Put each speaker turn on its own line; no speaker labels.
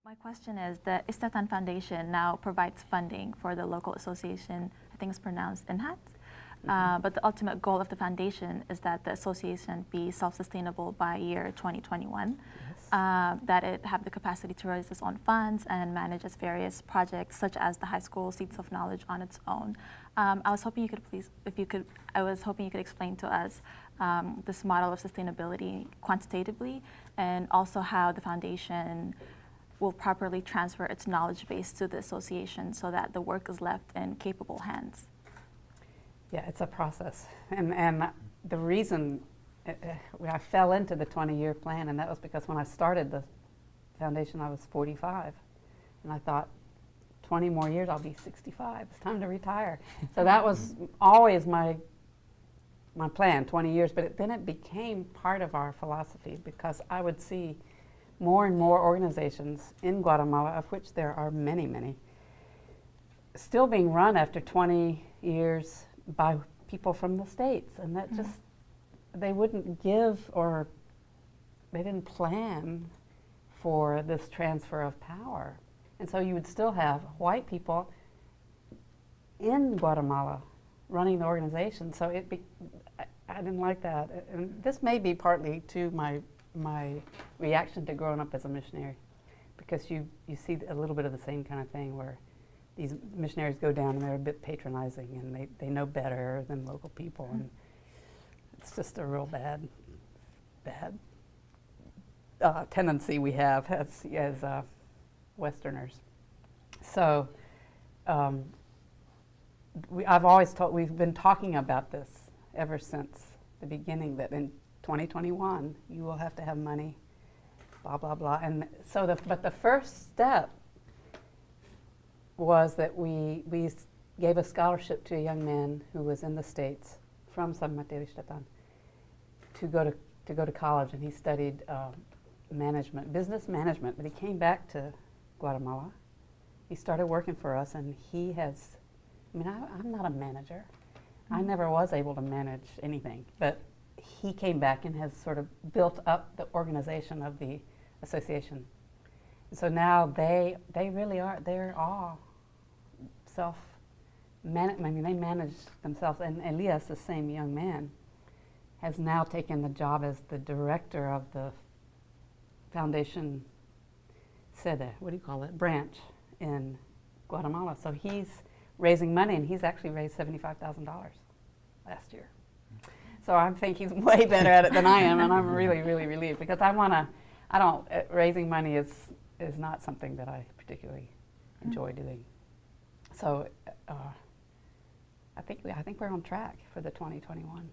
My question is, the Ixtatán Foundation now provides funding for the local association, I think it's pronounced INHAT, but the ultimate goal of the foundation is that the association be self-sustainable by year 2021, yes. That it have the capacity to raise its own funds and manage its various projects, such as the high school Seats of Knowledge on its own. I was hoping you could explain to us this model of sustainability quantitatively, and also how the foundation will properly transfer its knowledge base to the association so that the work is left in capable hands.
Yeah, it's a process. And the reason I fell into the 20-year plan, and that was because when I started the foundation, I was 45. And I thought, 20 more years, I'll be 65. It's time to retire. So that was always my plan, 20 years. But then it became part of our philosophy, because I would see more and more organizations in Guatemala, of which there are many, many, still being run after 20 years by people from the States. And that just, they wouldn't give, or they didn't plan for this transfer of power. And so you would still have white people in Guatemala running the organization. So I didn't like that. And this may be partly to my reaction to growing up as a missionary, because you see a little bit of the same kind of thing, where these missionaries go down and they're a bit patronizing, and they know better than local people, and it's just a real bad tendency we have as Westerners. So we've been talking about this ever since the beginning, that in 2021, you will have to have money, blah, blah, blah. And so, but the first step was that we gave a scholarship to a young man who was in the States from San Mateo Ixtatán to go to college, and he studied management, business management, but he came back to Guatemala. He started working for us, and he has, I'm not a manager. I never was able to manage anything, but he came back and has sort of built up the organization of the association. So now they really are, they're all they manage themselves. And Elias, the same young man, has now taken the job as the director of the foundation sede, branch in Guatemala. So he's raising money, and he's actually raised $75,000 last year. So I think he's way better at it than I am, and I'm really, really relieved, because raising money is not something that I particularly enjoy doing. So I think we're on track for the 2021.